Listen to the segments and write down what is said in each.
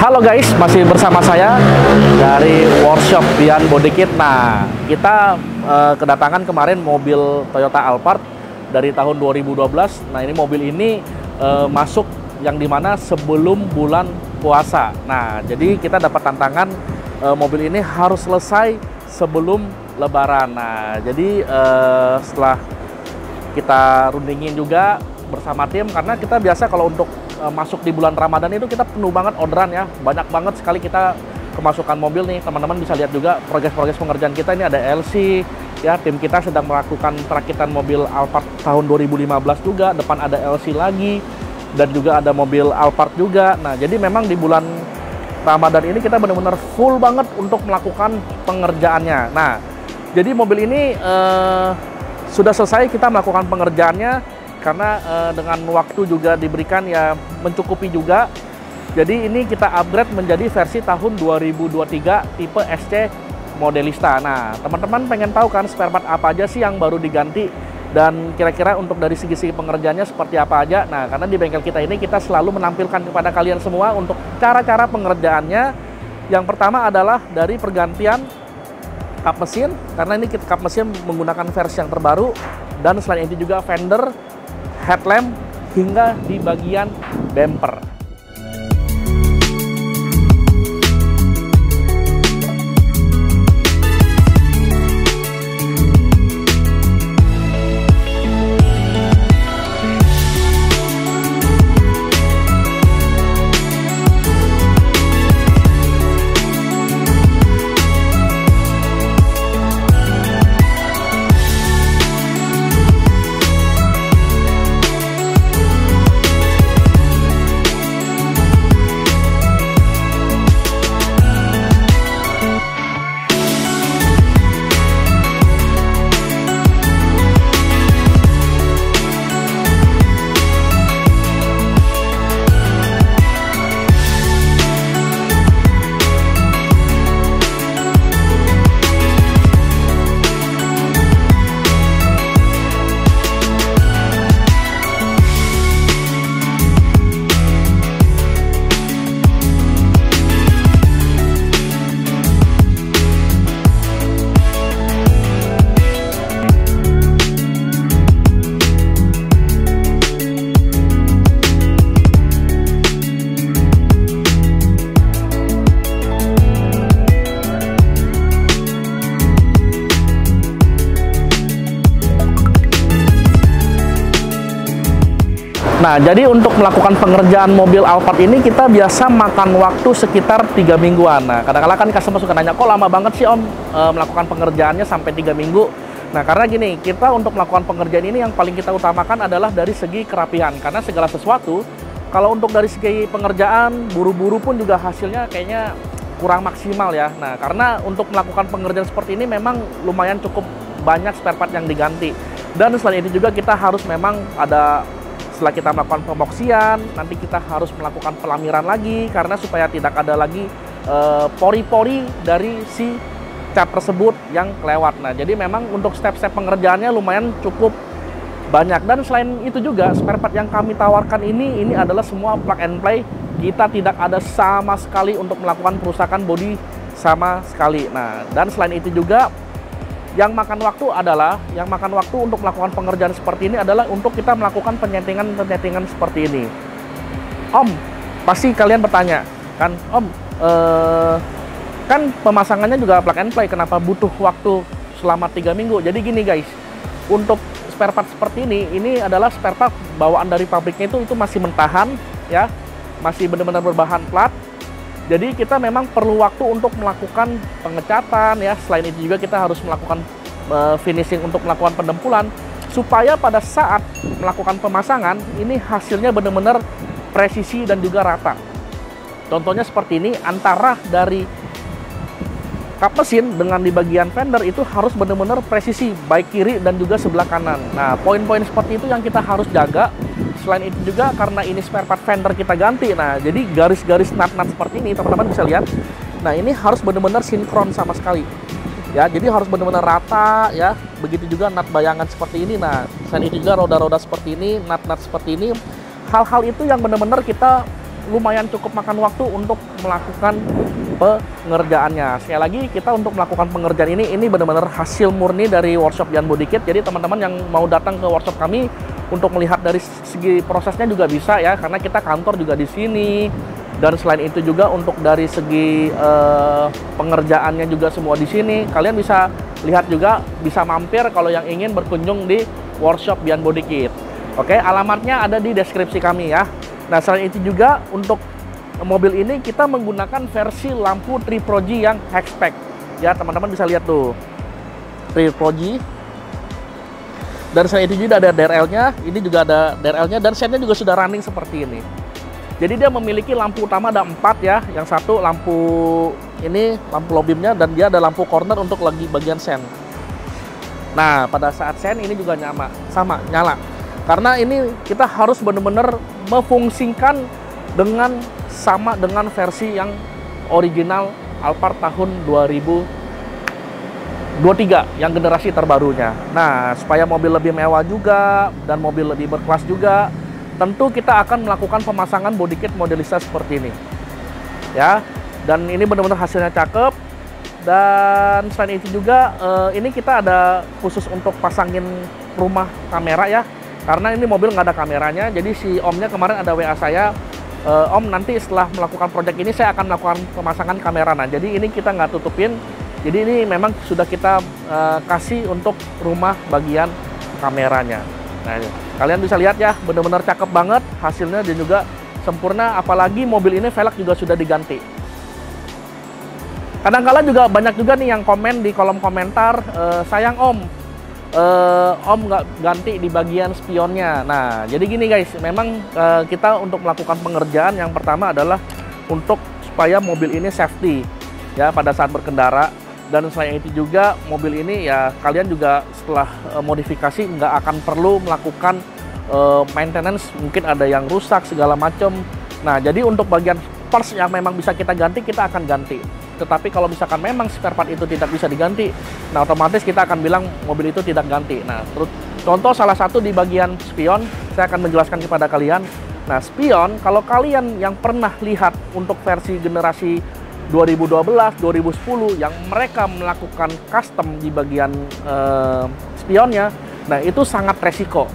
Halo guys, masih bersama saya dari workshop Dian Body Kit. Nah, kita kedatangan kemarin mobil Toyota Alphard dari tahun 2012. Nah, ini mobil ini masuk yang dimana sebelum bulan puasa. Nah, jadi kita dapat tantangan mobil ini harus selesai sebelum Lebaran. Nah, jadi setelah kita rundingin juga bersama tim, karena kita biasa kalau untuk masuk di bulan Ramadan itu kita penuh banget orderan ya, banyak banget sekali kita kemasukan mobil nih. Teman-teman bisa lihat juga progres pengerjaan kita. Ini ada LC ya, tim kita sedang melakukan perakitan mobil Alphard tahun 2015 juga, depan ada LC lagi dan juga ada mobil Alphard juga. Nah, jadi memang di bulan Ramadan ini kita benar-benar full banget untuk melakukan pengerjaannya. Nah, jadi mobil ini sudah selesai kita melakukan pengerjaannya, karena dengan waktu juga diberikan ya mencukupi juga. Jadi ini kita upgrade menjadi versi tahun 2023 tipe SC Modelista. Nah, teman-teman pengen tahu kan spare part apa aja sih yang baru diganti dan kira-kira untuk dari segi pengerjaannya seperti apa aja. Nah, karena di bengkel kita ini kita selalu menampilkan kepada kalian semua untuk cara-cara pengerjaannya. Yang pertama adalah dari pergantian kap mesin, karena ini kap mesin menggunakan versi yang terbaru, dan selain itu juga fender, headlamp, hingga di bagian bumper. Nah, jadi untuk melakukan pengerjaan mobil Alphard ini kita biasa makan waktu sekitar 3 mingguan. Nah, kadang-kadang kan customer suka nanya, kok lama banget sih Om melakukan pengerjaannya sampai 3 minggu? Nah, karena gini, kita untuk melakukan pengerjaan ini yang paling kita utamakan adalah dari segi kerapihan. Karena segala sesuatu, kalau untuk dari segi pengerjaan, buru-buru pun juga hasilnya kayaknya kurang maksimal ya. Nah, karena untuk melakukan pengerjaan seperti ini memang lumayan cukup banyak spare part yang diganti. Dan selain itu juga kita harus memang ada, setelah kita melakukan pemoksian, nanti kita harus melakukan pelamiran lagi, karena supaya tidak ada lagi pori-pori dari si cat tersebut yang kelewat. Nah, jadi memang untuk step-step pengerjaannya lumayan cukup banyak. Dan selain itu juga spare part yang kami tawarkan ini adalah semua plug and play. Kita tidak ada sama sekali untuk melakukan perusakan bodi sama sekali. Nah, dan selain itu juga yang makan waktu untuk melakukan pengerjaan seperti ini adalah untuk kita melakukan penyetingan seperti ini. Om, pasti kalian bertanya kan, Om, kan pemasangannya juga plug and play, kenapa butuh waktu selama 3 minggu? Jadi gini guys, untuk spare part seperti ini adalah spare part bawaan dari pabriknya itu masih mentahan ya, masih benar-benar berbahan plat. Jadi kita memang perlu waktu untuk melakukan pengecatan ya. Selain itu juga kita harus melakukan finishing untuk melakukan pendempulan, supaya pada saat melakukan pemasangan ini hasilnya benar-benar presisi dan juga rata. Contohnya seperti ini, antara dari kap mesin dengan di bagian fender itu harus benar-benar presisi, baik kiri dan juga sebelah kanan. Nah, poin-poin seperti itu yang kita harus jaga. Selain itu juga karena ini spare part fender kita ganti, nah jadi garis-garis nut-nut seperti ini teman-teman bisa lihat. Nah, ini harus benar-benar sinkron sama sekali ya, jadi harus benar-benar rata ya. Begitu juga nut bayangan seperti ini. Nah, selain itu juga roda-roda seperti ini, nut-nut seperti ini. Hal-hal itu yang benar-benar kita lumayan cukup makan waktu untuk melakukan pengerjaannya. Sekali lagi, kita untuk melakukan pengerjaan ini benar-benar hasil murni dari workshop Dian Body Kit. Jadi teman-teman yang mau datang ke workshop kami untuk melihat dari segi prosesnya juga bisa ya, karena kita kantor juga di sini. Dan selain itu juga untuk dari segi pengerjaannya juga semua di sini. Kalian bisa lihat juga, bisa mampir kalau yang ingin berkunjung di workshop Dian Body Kit. Oke, alamatnya ada di deskripsi kami ya. Nah, selain itu juga untuk mobil ini kita menggunakan versi lampu 3 Pro G yang hatchback. Ya, teman-teman bisa lihat tuh. 3 Pro G. Dan selain itu juga ada DRL-nya. Ini juga ada DRL-nya dan setnya juga sudah running seperti ini. Jadi dia memiliki lampu utama ada 4 ya. Yang satu lampu ini, lampu low beam-nya, dan dia ada lampu corner untuk lagi bagian sen. Nah, pada saat sen ini juga sama nyala. Karena ini kita harus benar-benar memfungsikan sama dengan versi yang original Alphard tahun 2023 yang generasi terbarunya. Nah, supaya mobil lebih mewah juga dan mobil lebih berkelas juga, tentu kita akan melakukan pemasangan body kit modelista seperti ini. Ya, dan ini benar-benar hasilnya cakep. Dan selain itu juga ini kita ada khusus untuk pasangin rumah kamera ya. Karena ini mobil nggak ada kameranya, jadi si omnya kemarin ada WA saya, Om nanti setelah melakukan project ini saya akan melakukan pemasangan kamera. Nah, jadi ini kita nggak tutupin, jadi ini memang sudah kita kasih untuk rumah bagian kameranya. Nah, kalian bisa lihat ya, benar-benar cakep banget hasilnya dan juga sempurna, apalagi mobil ini velg juga sudah diganti. Kadang-kala juga banyak juga nih yang komen di kolom komentar, sayang Om nggak ganti di bagian spionnya. Nah, jadi gini guys, memang kita untuk melakukan pengerjaan yang pertama adalah untuk supaya mobil ini safety ya pada saat berkendara. Dan selain itu juga mobil ini ya kalian juga setelah modifikasi nggak akan perlu melakukan maintenance, mungkin ada yang rusak segala macam. Nah, jadi untuk bagian parts yang memang bisa kita ganti, kita akan ganti. Tetapi kalau misalkan memang spare part itu tidak bisa diganti, nah otomatis kita akan bilang mobil itu tidak ganti. Nah, terus contoh salah satu di bagian spion, saya akan menjelaskan kepada kalian. Nah, spion, kalau kalian yang pernah lihat untuk versi generasi 2012, 2010 yang mereka melakukan custom di bagian spionnya, nah itu sangat resiko.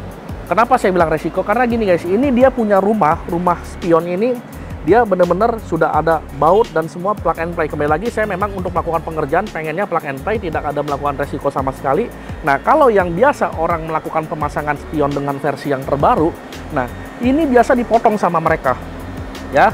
Kenapa saya bilang resiko? Karena gini guys, ini dia punya rumah spion ini, dia benar-benar sudah ada baut dan semua plug and play. Kembali lagi, saya memang untuk melakukan pengerjaan pengennya plug and play, tidak ada melakukan resiko sama sekali. Nah, kalau yang biasa orang melakukan pemasangan spion dengan versi yang terbaru, nah ini biasa dipotong sama mereka ya.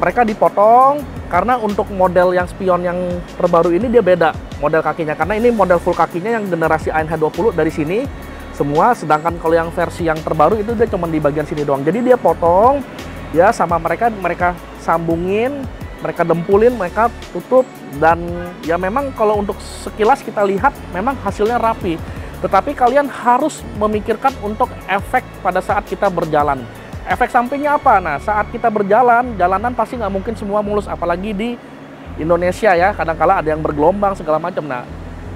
Mereka dipotong karena untuk model yang spion yang terbaru ini dia beda model kakinya, karena ini model full kakinya yang generasi ANH20 dari sini semua, sedangkan kalau yang versi yang terbaru itu dia cuma di bagian sini doang. Jadi dia potong ya sama mereka sambungin, mereka dempulin, mereka tutup, dan ya memang kalau untuk sekilas kita lihat memang hasilnya rapi. Tetapi kalian harus memikirkan untuk efek pada saat kita berjalan. Efek sampingnya apa? Nah, saat kita berjalan, jalanan pasti nggak mungkin semua mulus, apalagi di Indonesia ya, kadang-kala ada yang bergelombang segala macam. Nah,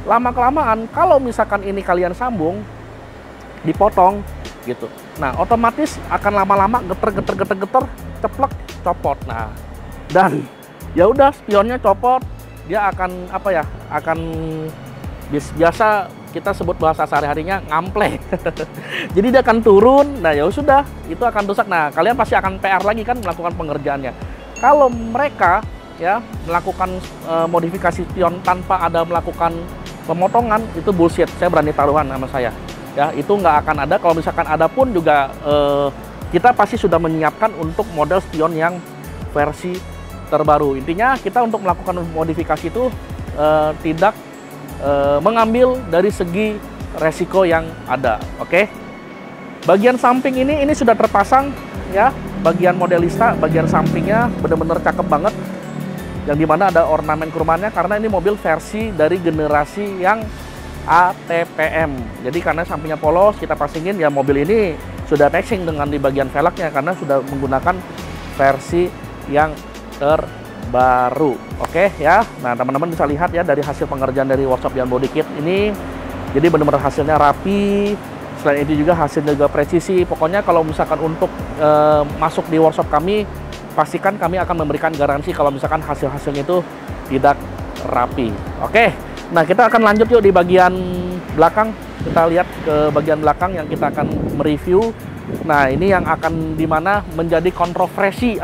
lama-kelamaan kalau misalkan ini kalian sambung, dipotong gitu. Nah, otomatis akan lama-lama geter, ceplek, copot. Nah, dan ya udah spionnya copot, dia akan apa ya? Akan biasa kita sebut bahasa sehari-harinya ngample. Jadi dia akan turun. Nah, ya sudah, itu akan rusak. Nah, kalian pasti akan PR lagi kan melakukan pengerjaannya. Kalau mereka ya melakukan modifikasi spion tanpa ada melakukan pemotongan, itu bullshit. Saya berani taruhan sama saya. Ya, itu nggak akan ada. Kalau misalkan ada pun juga kita pasti sudah menyiapkan untuk model spion yang versi terbaru. Intinya kita untuk melakukan modifikasi itu tidak mengambil dari segi resiko yang ada. Oke. Bagian samping ini sudah terpasang ya, bagian modelista, bagian sampingnya benar-benar cakep banget. Yang dimana ada ornamen kurmannya karena ini mobil versi dari generasi yang ATPM. Jadi karena sampingnya polos, kita pasingin ya, mobil ini sudah matching dengan di bagian velgnya karena sudah menggunakan versi yang terbaru. Oke ya. Nah, teman-teman bisa lihat ya dari hasil pengerjaan dari workshop Dian Body Kit ini. Jadi benar-benar hasilnya rapi. Selain itu juga hasilnya juga presisi. Pokoknya kalau misalkan untuk masuk di workshop kami, pastikan kami akan memberikan garansi kalau misalkan hasil-hasilnya itu tidak rapi. Oke, nah kita akan lanjut yuk di bagian belakang. Kita lihat ke bagian belakang yang kita akan mereview. Nah, ini yang akan dimana menjadi kontroversi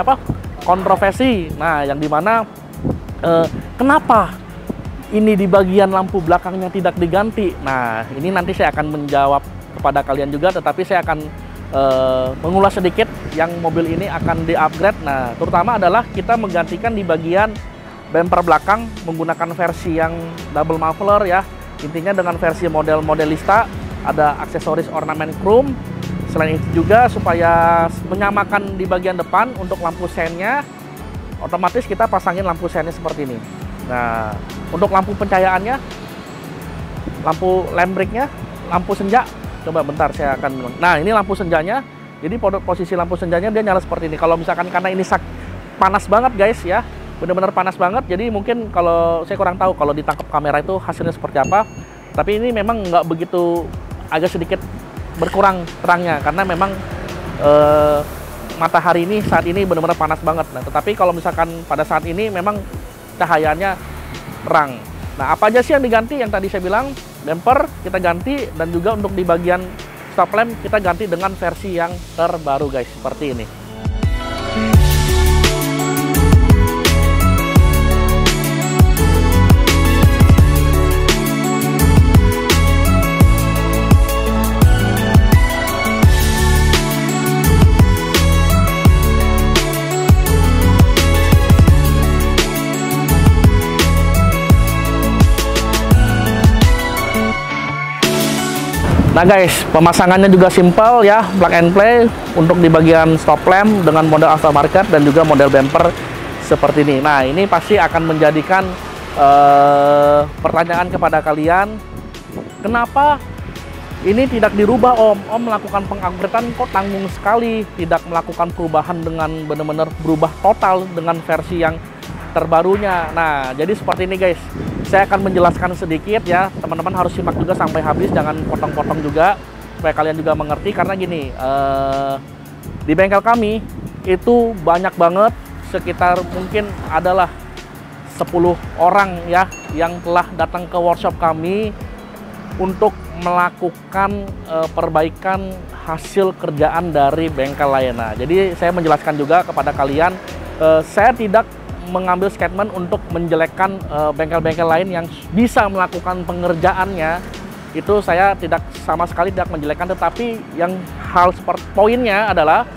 Nah, yang dimana kenapa ini di bagian lampu belakangnya tidak diganti? Nah, ini nanti saya akan menjawab kepada kalian juga, tetapi saya akan mengulas sedikit yang mobil ini akan di-upgrade. Nah, terutama adalah kita menggantikan di bagian bumper belakang menggunakan versi yang double muffler ya. Intinya dengan versi model modelista, ada aksesoris ornamen chrome. Selain itu juga supaya menyamakan di bagian depan untuk lampu seinnya, otomatis kita pasangin lampu seinnya seperti ini. Nah, untuk lampu pencahayaannya, lampu lambriknya, lampu senja, coba bentar saya akan. Nah, ini lampu senjanya. Jadi posisi lampu senjanya dia nyala seperti ini. Kalau misalkan karena ini panas banget guys ya, benar-benar panas banget. Jadi mungkin kalau saya kurang tahu kalau ditangkap kamera itu hasilnya seperti apa. Tapi ini memang nggak begitu, agak sedikit berkurang terangnya karena memang matahari ini saat ini benar-benar panas banget. Nah, tetapi kalau misalkan pada saat ini memang cahayanya terang. Nah, apa aja sih yang diganti? Yang tadi saya bilang bumper kita ganti, dan juga untuk di bagian stop lamp kita ganti dengan versi yang terbaru guys, seperti ini. Nah guys, pemasangannya juga simpel ya, plug and play untuk di bagian stop lamp dengan model aftermarket dan juga model bumper seperti ini. Nah, ini pasti akan menjadikan pertanyaan kepada kalian, kenapa ini tidak dirubah Om? Om melakukan pengupgradean kok tanggung sekali, tidak melakukan perubahan dengan benar-benar berubah total dengan versi yang terbarunya. Nah, jadi seperti ini guys. Saya akan menjelaskan sedikit ya, teman-teman harus simak juga sampai habis, jangan potong-potong juga, supaya kalian juga mengerti. Karena gini, di bengkel kami itu banyak banget, sekitar mungkin adalah 10 orang ya yang telah datang ke workshop kami untuk melakukan perbaikan hasil kerjaan dari bengkel lain. Nah, jadi saya menjelaskan juga kepada kalian, saya tidak mengambil statement untuk menjelekkan bengkel-bengkel lain yang bisa melakukan pengerjaannya. Itu saya tidak sama sekali tidak menjelekkan, tetapi yang hal seperti poinnya adalah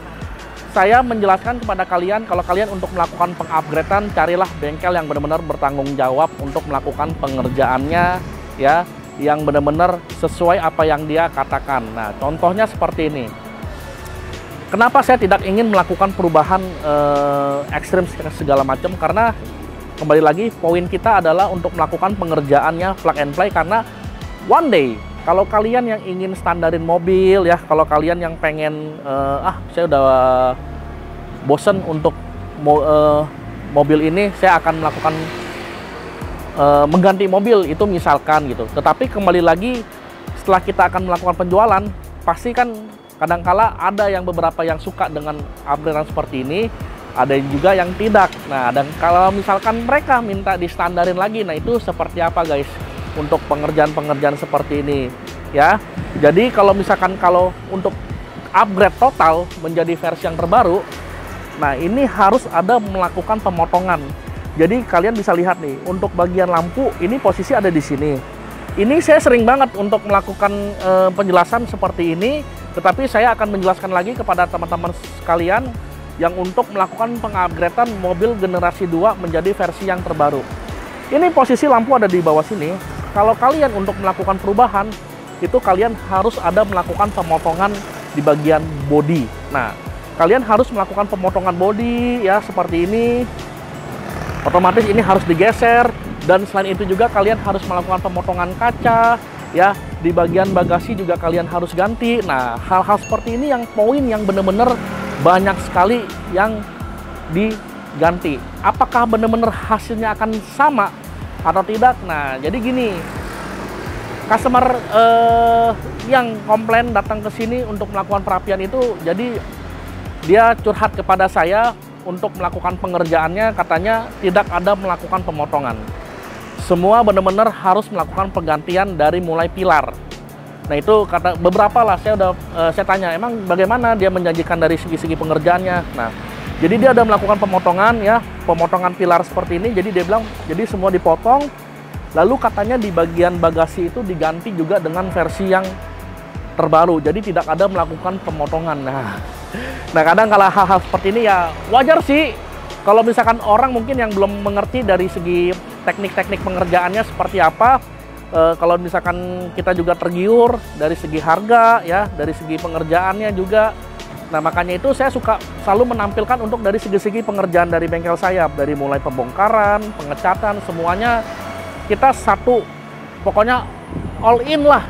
saya menjelaskan kepada kalian kalau kalian untuk melakukan pengupgradean, carilah bengkel yang benar-benar bertanggung jawab untuk melakukan pengerjaannya ya, yang benar-benar sesuai apa yang dia katakan. Nah, contohnya seperti ini. Kenapa saya tidak ingin melakukan perubahan ekstrim segala macam? Karena kembali lagi poin kita adalah untuk melakukan pengerjaannya plug and play. Karena one day kalau kalian yang ingin standarin mobil ya, kalau kalian yang pengen saya udah bosen untuk mobil ini, saya akan melakukan mengganti mobil itu misalkan gitu. Tetapi kembali lagi setelah kita akan melakukan penjualan, pasti kan kadangkala ada yang beberapa yang suka dengan upgradean seperti ini, ada juga yang tidak. Nah, dan kalau misalkan mereka minta distandarin lagi, nah itu seperti apa guys untuk pengerjaan-pengerjaan seperti ini ya. Jadi kalau misalkan kalau untuk upgrade total menjadi versi yang terbaru, nah ini harus ada melakukan pemotongan. Jadi kalian bisa lihat nih, untuk bagian lampu ini posisi ada di sini. Ini saya sering banget untuk melakukan penjelasan seperti ini, tetapi saya akan menjelaskan lagi kepada teman-teman sekalian yang untuk melakukan pengupgradean mobil generasi 2 menjadi versi yang terbaru. Ini posisi lampu ada di bawah sini. Kalau kalian untuk melakukan perubahan, itu kalian harus ada melakukan pemotongan di bagian bodi. Nah, kalian harus melakukan pemotongan bodi ya seperti ini. Otomatis ini harus digeser, dan selain itu juga kalian harus melakukan pemotongan kaca ya. Di bagian bagasi juga kalian harus ganti. Nah, hal-hal seperti ini yang poin yang benar-benar banyak sekali yang diganti. Apakah benar-benar hasilnya akan sama atau tidak? Nah, jadi gini, customer yang komplain datang ke sini untuk melakukan perapian itu, jadi dia curhat kepada saya untuk melakukan pengerjaannya katanya tidak ada melakukan pemotongan. Semua benar-benar harus melakukan penggantian dari mulai pilar. Nah itu kata beberapa lah, saya tanya emang bagaimana dia menjanjikan dari segi-segi pengerjaannya. Nah jadi dia ada melakukan pemotongan ya, pemotongan pilar seperti ini. Jadi dia bilang jadi semua dipotong, lalu katanya di bagian bagasi itu diganti juga dengan versi yang terbaru. Jadi tidak ada melakukan pemotongan. Nah kadang kalau hal-hal seperti ini ya wajar sih kalau misalkan orang mungkin yang belum mengerti dari segi teknik-teknik pengerjaannya seperti apa. Kalau misalkan kita juga tergiur dari segi harga ya, dari segi pengerjaannya juga. Nah makanya itu saya suka selalu menampilkan untuk dari segi-segi pengerjaan dari bengkel saya, dari mulai pembongkaran, pengecatan, semuanya kita satu, pokoknya all in lah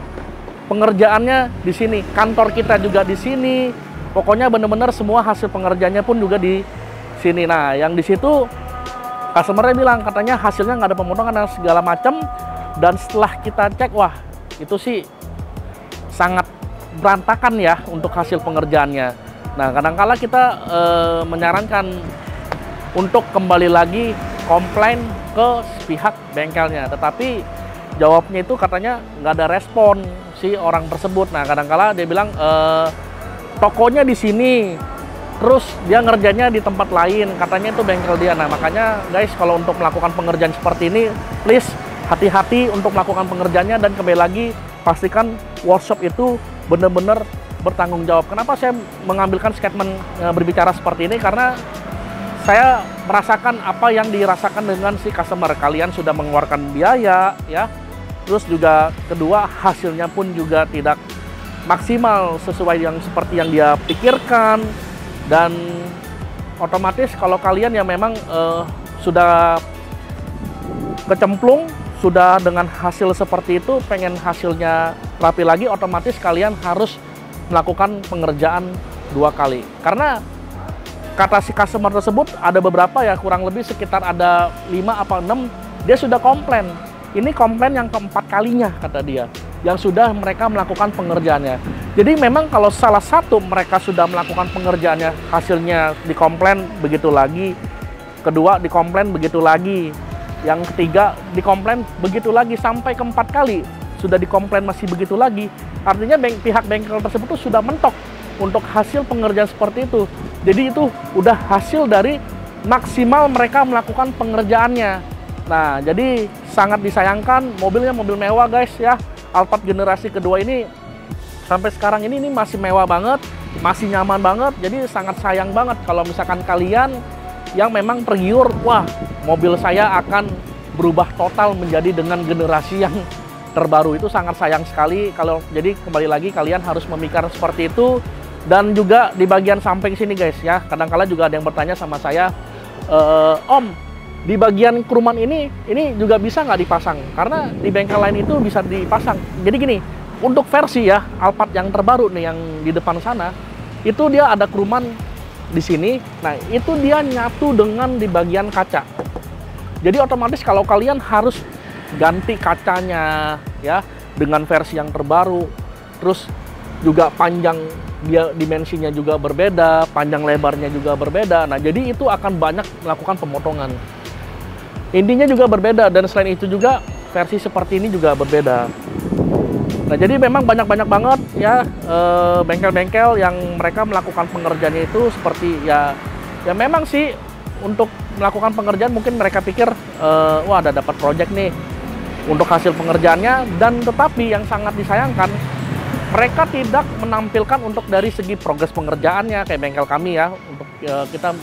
pengerjaannya di sini. Kantor kita juga di sini, pokoknya bener-bener semua hasil pengerjaannya pun juga di sini. Nah yang di situ customer-nya bilang katanya hasilnya nggak ada pemotongan dan segala macam. Dan setelah kita cek, wah itu sih sangat berantakan ya untuk hasil pengerjaannya. Nah kadangkala kita menyarankan untuk kembali lagi komplain ke pihak bengkelnya, tetapi jawabnya itu katanya nggak ada respon si orang tersebut. Nah kadangkala dia bilang tokonya di sini, terus dia ngerjainnya di tempat lain, katanya itu bengkel dia. Nah makanya guys, kalau untuk melakukan pengerjaan seperti ini, please hati-hati untuk melakukan pengerjaannya, dan kembali lagi pastikan workshop itu benar-benar bertanggung jawab. Kenapa saya mengambilkan statement berbicara seperti ini? Karena saya merasakan apa yang dirasakan dengan si customer. Kalian sudah mengeluarkan biaya ya, terus juga kedua hasilnya pun juga tidak maksimal sesuai yang seperti yang dia pikirkan, dan otomatis kalau kalian yang memang sudah kecemplung, sudah dengan hasil seperti itu, pengen hasilnya rapi lagi, otomatis kalian harus melakukan pengerjaan 2 kali. Karena kata si customer tersebut ada beberapa ya, kurang lebih sekitar ada 5 apa 6, dia sudah komplain. Ini komplain yang keempat kalinya kata dia, yang sudah mereka melakukan pengerjaannya. Jadi memang kalau salah satu mereka sudah melakukan pengerjaannya, hasilnya dikomplain begitu lagi, kedua dikomplain begitu lagi, yang ketiga dikomplain begitu lagi, sampai keempat kali sudah dikomplain masih begitu lagi, artinya pihak bengkel tersebut tuh sudah mentok untuk hasil pengerjaan seperti itu. Jadi itu udah hasil dari maksimal mereka melakukan pengerjaannya. Nah jadi sangat disayangkan, mobilnya mobil mewah guys ya, Alphard generasi kedua ini sampai sekarang ini masih mewah banget, masih nyaman banget. Jadi sangat sayang banget kalau misalkan kalian yang memang tergiur, wah mobil saya akan berubah total menjadi dengan generasi yang terbaru, itu sangat sayang sekali. Kalau jadi kembali lagi kalian harus memikirkan seperti itu. Dan juga di bagian samping sini guys ya, kadang-kala juga ada yang bertanya sama saya, Om di bagian kruman ini juga bisa nggak dipasang? Karena di bengkel lain itu bisa dipasang. Jadi gini, untuk versi ya Alphard yang terbaru nih yang di depan sana, itu dia ada kruman di sini. Nah itu dia nyatu dengan di bagian kaca. Jadi otomatis kalau kalian harus ganti kacanya ya dengan versi yang terbaru, terus juga panjang dia dimensinya juga berbeda, panjang lebarnya juga berbeda. Nah jadi itu akan banyak melakukan pemotongan. Intinya juga berbeda, dan selain itu juga versi seperti ini juga berbeda. Nah jadi memang banyak banget ya bengkel-bengkel yang mereka melakukan pengerjaannya itu seperti ya memang sih untuk melakukan pengerjaan mungkin mereka pikir wah ada dapat project nih untuk hasil pengerjaannya, dan tetapi yang sangat disayangkan mereka tidak menampilkan untuk dari segi progres pengerjaannya. Kayak bengkel kami ya, untuk kita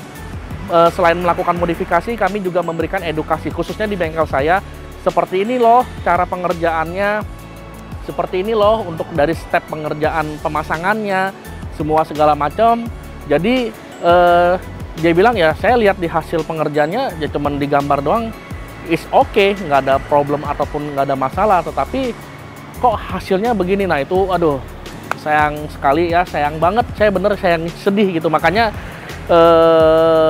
selain melakukan modifikasi, kami juga memberikan edukasi khususnya di bengkel saya, seperti ini loh cara pengerjaannya, seperti ini loh untuk dari step pengerjaan pemasangannya, semua segala macam. Jadi dia bilang ya saya lihat di hasil pengerjaannya ya cuman digambar doang, is okay, nggak ada problem ataupun nggak ada masalah, tetapi kok hasilnya begini. Nah itu aduh sayang sekali ya, sayang banget, saya sayang sedih gitu. Makanya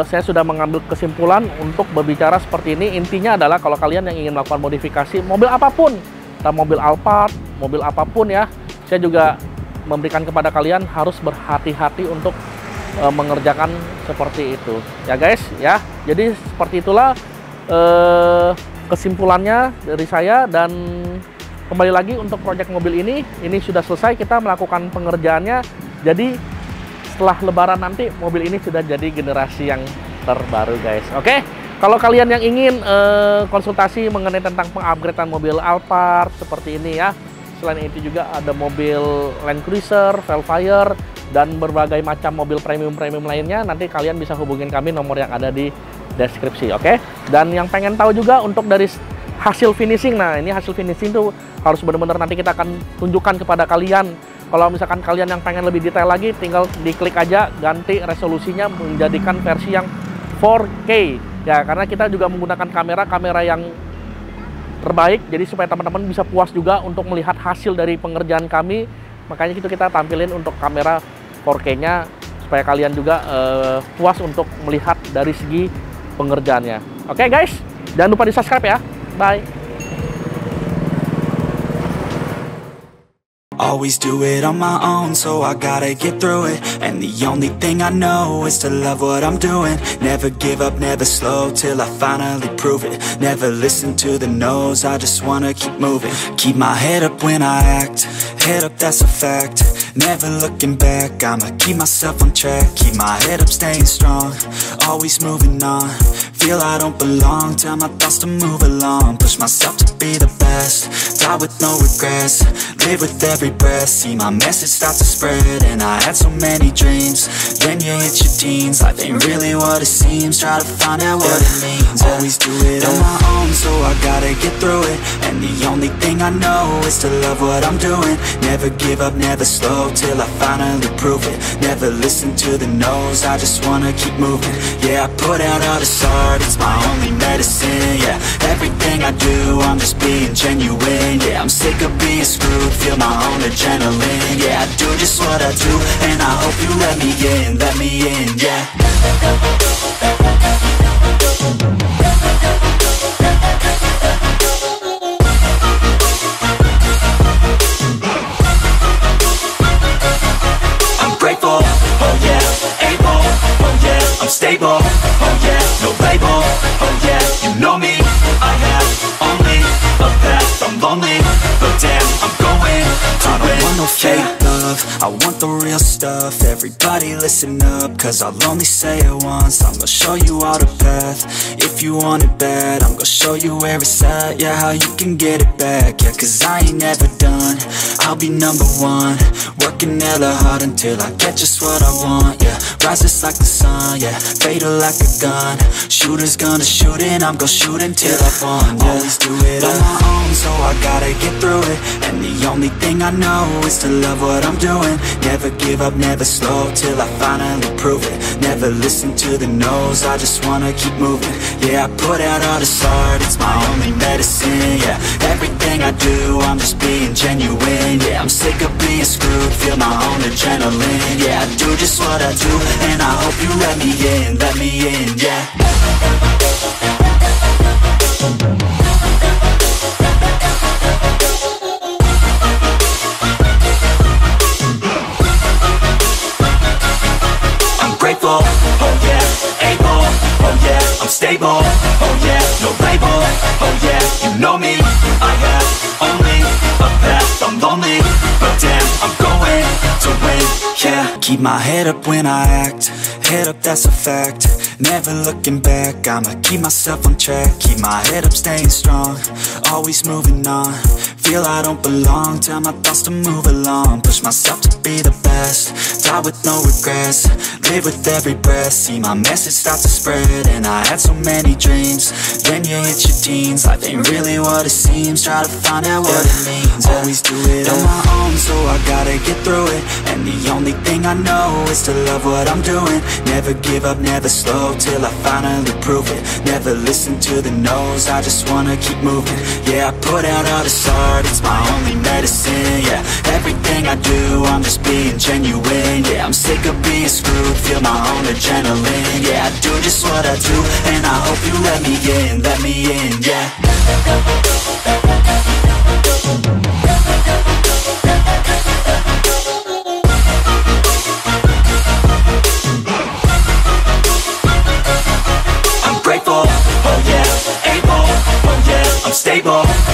saya sudah mengambil kesimpulan untuk berbicara seperti ini. Intinya adalah kalau kalian yang ingin melakukan modifikasi mobil apapun, entah mobil Alphard, mobil apapun ya, saya juga memberikan kepada kalian harus berhati-hati untuk mengerjakan seperti itu ya guys ya. Jadi seperti itulah kesimpulannya dari saya. Dan kembali lagi untuk proyek mobil ini sudah selesai, kita melakukan pengerjaannya. Jadi setelah lebaran nanti mobil ini sudah jadi generasi yang terbaru guys. Oke, kalau kalian yang ingin konsultasi mengenai tentang pengupgradean mobil Alphard seperti ini ya, selain itu juga ada mobil Land Cruiser, Velfire, dan berbagai macam mobil premium-premium lainnya, nanti kalian bisa hubungin kami, nomor yang ada di deskripsi. Oke, dan yang pengen tahu juga untuk dari hasil finishing, nah ini hasil finishing tuh harus benar-benar nanti kita akan tunjukkan kepada kalian. Kalau misalkan kalian yang pengen lebih detail lagi, tinggal diklik aja ganti resolusinya menjadikan versi yang 4K ya, karena kita juga menggunakan kamera yang terbaik, jadi supaya teman-teman bisa puas juga untuk melihat hasil dari pengerjaan kami. Makanya itu kita tampilin untuk kamera 4K-nya supaya kalian juga puas untuk melihat dari segi pengerjaannya. Oke guys, jangan lupa di subscribe ya. Bye. Always do it on my own, so I gotta get through it. And the only thing I know is to love what I'm doing. Never give up, never slow, till I finally prove it. Never listen to the no's, I just wanna keep moving. Keep my head up when I act, head up, that's a fact. Never looking back, I'ma keep myself on track. Keep my head up, staying strong, always moving on. Feel I don't belong, tell my thoughts to move along. Push myself to be the best, die with no regrets. Live with every breath, see my message start to spread. And I had so many dreams, then you hit your teens. Life ain't really what it seems, try to find out what it means. Always do it on my own, so I gotta get through it. And the only thing I know is to love what I'm doing. Never give up, never slow, till I finally prove it. Never listen to the no's, I just wanna keep moving. Yeah, I put out all this art, it's my only medicine. Yeah, everything I do, I'm just being genuine. Yeah, I'm sick of being screwed, feel my own adrenaline. Yeah, I do just what I do, and I hope you let me in, yeah. I'm grateful, oh yeah, able, oh yeah, I'm stable, oh yeah, no label, oh yeah, you know me, I have only a path, I'm lonely, but damn, I'm going to win. I don't want no fake love, I want the real stuff. Everybody listen up, cause I'll only say it once. I'm gonna show you all the path, if you want it bad. I'm gonna show you where it's at, yeah, how you can get it back. Yeah, cause I ain't never done, I'll be number one. Working hella hard until I get just what I want, yeah. Rises like the sun, yeah, fatal like a gun. Shooter's gonna shoot and I'm gonna shoot until I won, yeah. Always do it on my own, so I gotta get through it. And the only thing I know is to love what I'm doing. Never give up, never slow, till I finally prove it. Never listen to the no's, I just wanna keep moving. Yeah, I put out all this art, it's my only medicine. Yeah, everything I do, I'm just being genuine. Yeah, I'm sick of being screwed, feel my own adrenaline. Yeah, I do just what I do, and I hope you let me in, yeah. I'm grateful, oh yeah, able, oh yeah, I'm stable, oh yeah, no label, oh yeah, you know me, I have only a path, I'm lonely, but damn, I'm going to win, yeah. Keep my head up when I act, head up, that's a fact. Never looking back, I'ma keep myself on track. Keep my head up, staying strong, always moving on. Feel I don't belong, tell my thoughts to move along. Push myself to be the best, die with no regrets. Live with every breath, see my message start to spread. And I had so many dreams, then you hit your teens. Life ain't really what it seems, try to find out what it means. Always do it on my own, so I gotta get through it. And the only thing I know is to love what I'm doing. Never give up, never slow, till I finally prove it. Never listen to the no's, I just wanna keep moving. Yeah, I put out all this art, it's my only medicine. Yeah, everything I do, I'm just being genuine. Yeah, I'm sick of being screwed, feel my own adrenaline. Yeah, I do just what I do, and I hope you let me in, yeah. stable.